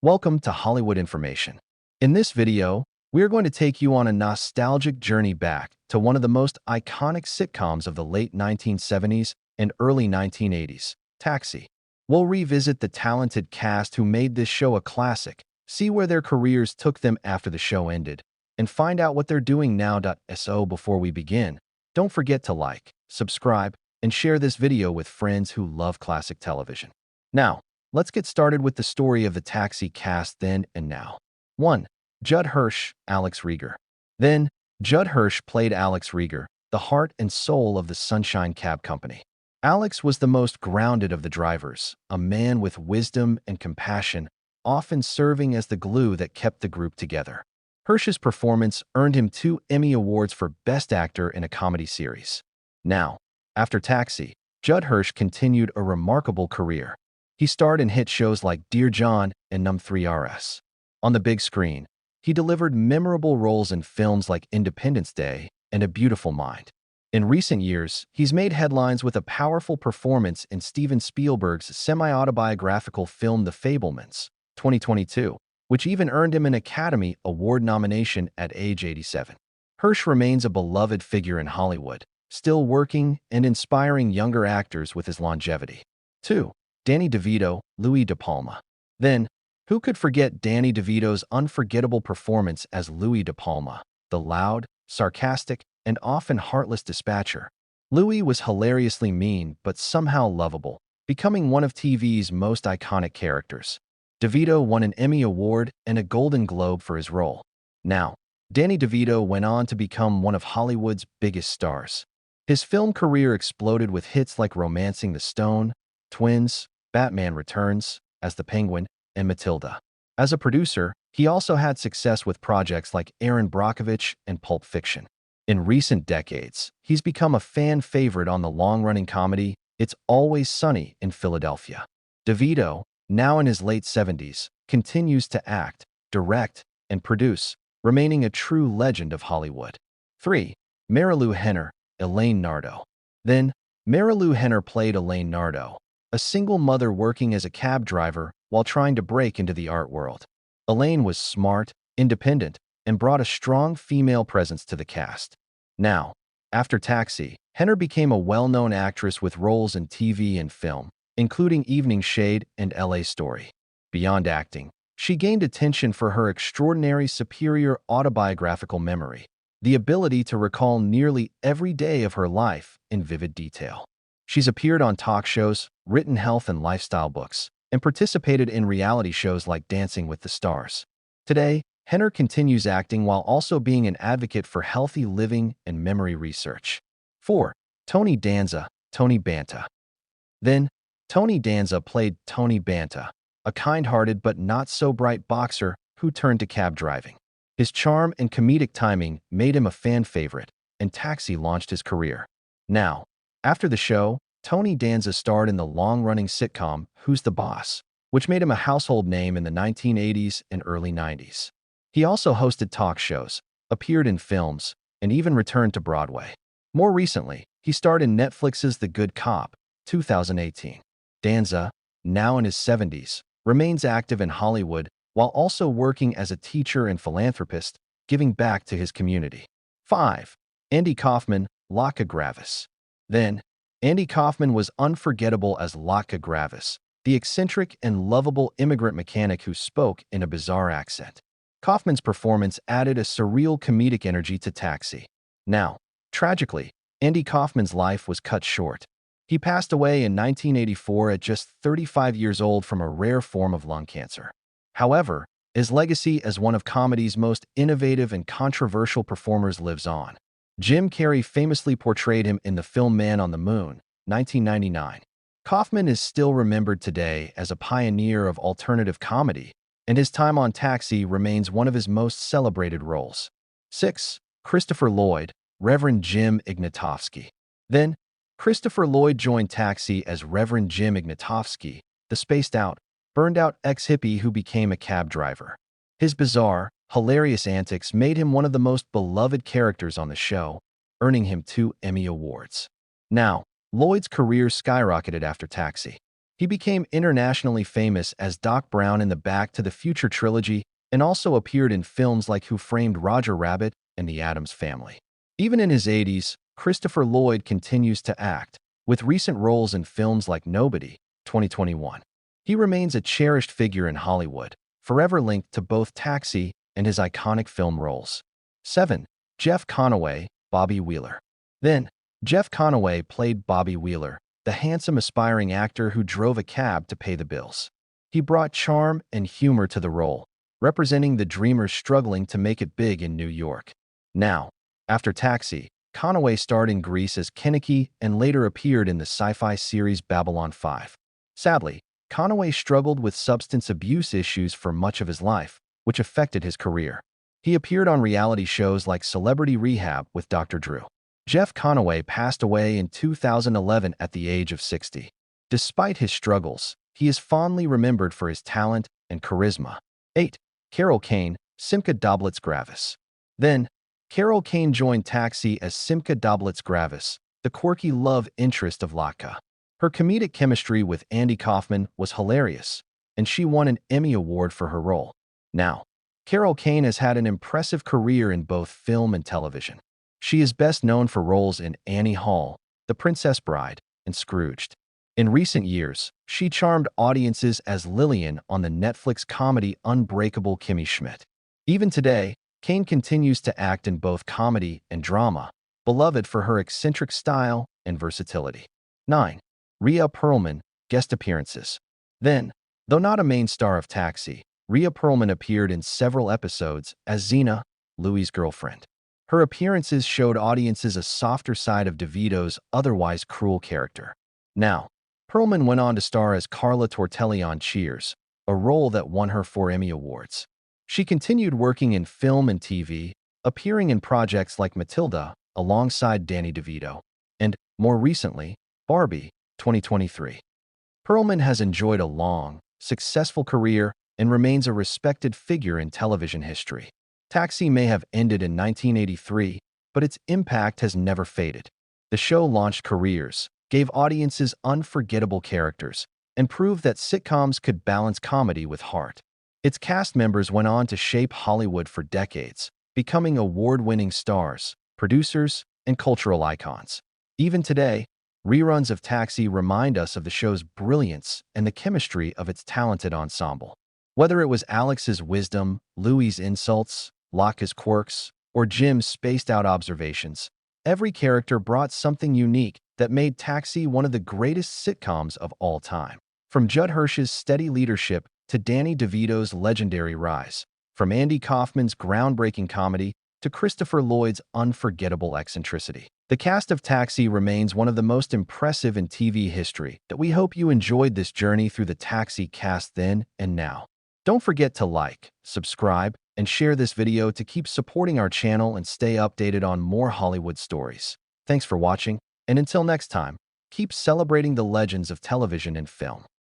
Welcome to Hollywood Information. In this video, we are going to take you on a nostalgic journey back to one of the most iconic sitcoms of the late 1970s and early 1980s, Taxi. We'll revisit the talented cast who made this show a classic, see where their careers took them after the show ended, and find out what they're doing now. So before we begin, don't forget to like, subscribe, and share this video with friends who love classic television. Now, let's get started with the story of the Taxi cast then and now. 1. Judd Hirsch, Alex Rieger. Then, Judd Hirsch played Alex Rieger, the heart and soul of the Sunshine Cab Company. Alex was the most grounded of the drivers, a man with wisdom and compassion, often serving as the glue that kept the group together. Hirsch's performance earned him 2 Emmy Awards for Best Actor in a Comedy Series. Now, after Taxi, Judd Hirsch continued a remarkable career. He starred in hit shows like Dear John and Num3RS. On the big screen, he delivered memorable roles in films like Independence Day and A Beautiful Mind. In recent years, he's made headlines with a powerful performance in Steven Spielberg's semi-autobiographical film The Fabelmans, 2022, which even earned him an Academy Award nomination at age 87. Hirsch remains a beloved figure in Hollywood, still working and inspiring younger actors with his longevity. 2. Danny DeVito, Louis De Palma. Then, who could forget Danny DeVito's unforgettable performance as Louis De Palma, the loud, sarcastic, and often heartless dispatcher? Louis was hilariously mean but somehow lovable, becoming one of TV's most iconic characters. DeVito won an Emmy Award and a Golden Globe for his role. Now, Danny DeVito went on to become one of Hollywood's biggest stars. His film career exploded with hits like Romancing the Stone, Twins, Batman Returns, as the Penguin, and Matilda. As a producer, he also had success with projects like Aaron Brockovich and Pulp Fiction. In recent decades, he's become a fan favorite on the long-running comedy It's Always Sunny in Philadelphia. DeVito, now in his late 70s, continues to act, direct, and produce, remaining a true legend of Hollywood. 3. Marilu Henner, Elaine Nardo. Then, Marilu Henner played Elaine Nardo, a single mother working as a cab driver while trying to break into the art world. Elaine was smart, independent, and brought a strong female presence to the cast. Now, after Taxi, Henner became a well-known actress with roles in TV and film, including Evening Shade and LA Story. Beyond acting, she gained attention for her extraordinary superior autobiographical memory, the ability to recall nearly every day of her life in vivid detail. She's appeared on talk shows, written health and lifestyle books, and participated in reality shows like Dancing with the Stars. Today, Henner continues acting while also being an advocate for healthy living and memory research. 4. Tony Danza, Tony Banta. Then, Tony Danza played Tony Banta, a kind-hearted but not-so-bright boxer who turned to cab driving. His charm and comedic timing made him a fan favorite, and Taxi launched his career. Now, after the show, Tony Danza starred in the long-running sitcom Who's the Boss, which made him a household name in the 1980s and early 90s. He also hosted talk shows, appeared in films, and even returned to Broadway. More recently, he starred in Netflix's The Good Cop, 2018. Danza, now in his 70s, remains active in Hollywood while also working as a teacher and philanthropist, giving back to his community. 5. Andy Kaufman, Latka Gravis. Then, Andy Kaufman was unforgettable as Latka Gravis, the eccentric and lovable immigrant mechanic who spoke in a bizarre accent. Kaufman's performance added a surreal comedic energy to Taxi. Now, tragically, Andy Kaufman's life was cut short. He passed away in 1984 at just 35 years old from a rare form of lung cancer. However, his legacy as one of comedy's most innovative and controversial performers lives on. Jim Carrey famously portrayed him in the film Man on the Moon, 1999. Kaufman is still remembered today as a pioneer of alternative comedy, and his time on Taxi remains one of his most celebrated roles. 6. Christopher Lloyd, Reverend Jim Ignatowski. Then, Christopher Lloyd joined Taxi as Reverend Jim Ignatowski, the spaced-out, burned-out ex-hippie who became a cab driver. His bizarre, hilarious antics made him one of the most beloved characters on the show, earning him 2 Emmy Awards. Now, Lloyd's career skyrocketed after Taxi. He became internationally famous as Doc Brown in the Back to the Future trilogy and also appeared in films like Who Framed Roger Rabbit and The Addams Family. Even in his 80s, Christopher Lloyd continues to act, with recent roles in films like Nobody, 2021. He remains a cherished figure in Hollywood, forever linked to both Taxi and his iconic film roles. 7. Jeff Conaway, Bobby Wheeler. Then, Jeff Conaway played Bobby Wheeler, the handsome aspiring actor who drove a cab to pay the bills. He brought charm and humor to the role, representing the dreamers struggling to make it big in New York. Now, after Taxi, Conaway starred in Grease as Kinnicky and later appeared in the sci-fi series Babylon 5. Sadly, Conaway struggled with substance abuse issues for much of his life, which affected his career. He appeared on reality shows like Celebrity Rehab with Dr. Drew. Jeff Conaway passed away in 2011 at the age of 60. Despite his struggles, he is fondly remembered for his talent and charisma. 8. Carol Kane, Simca Doblitz Gravis. Then, Carol Kane joined Taxi as Simca Doblitz Gravis, the quirky love interest of Latka. Her comedic chemistry with Andy Kaufman was hilarious, and she won an Emmy Award for her role. Now, Carol Kane has had an impressive career in both film and television. She is best known for roles in Annie Hall, The Princess Bride, and Scrooged. In recent years, she charmed audiences as Lillian on the Netflix comedy Unbreakable Kimmy Schmidt. Even today, Kane continues to act in both comedy and drama, beloved for her eccentric style and versatility. 9. Rhea Perlman, guest appearances. Then, though not a main star of Taxi, Rhea Perlman appeared in several episodes as Xena, Louis' girlfriend. Her appearances showed audiences a softer side of DeVito's otherwise cruel character. Now, Perlman went on to star as Carla Tortelli on Cheers, a role that won her 4 Emmy Awards. She continued working in film and TV, appearing in projects like Matilda alongside Danny DeVito, and, more recently, Barbie, 2023. Perlman has enjoyed a long, successful career and remains a respected figure in television history. Taxi may have ended in 1983, but its impact has never faded. The show launched careers, gave audiences unforgettable characters, and proved that sitcoms could balance comedy with heart. Its cast members went on to shape Hollywood for decades, becoming award-winning stars, producers, and cultural icons. Even today, reruns of Taxi remind us of the show's brilliance and the chemistry of its talented ensemble. Whether it was Alex's wisdom, Louis' insults, Locke's quirks, or Jim's spaced-out observations, every character brought something unique that made Taxi one of the greatest sitcoms of all time. From Judd Hirsch's steady leadership to Danny DeVito's legendary rise, from Andy Kaufman's groundbreaking comedy to Christopher Lloyd's unforgettable eccentricity, the cast of Taxi remains one of the most impressive in TV history. That we hope you enjoyed this journey through the Taxi cast then and now. Don't forget to like, subscribe, and share this video to keep supporting our channel and stay updated on more Hollywood stories. Thanks for watching, and until next time, keep celebrating the legends of television and film.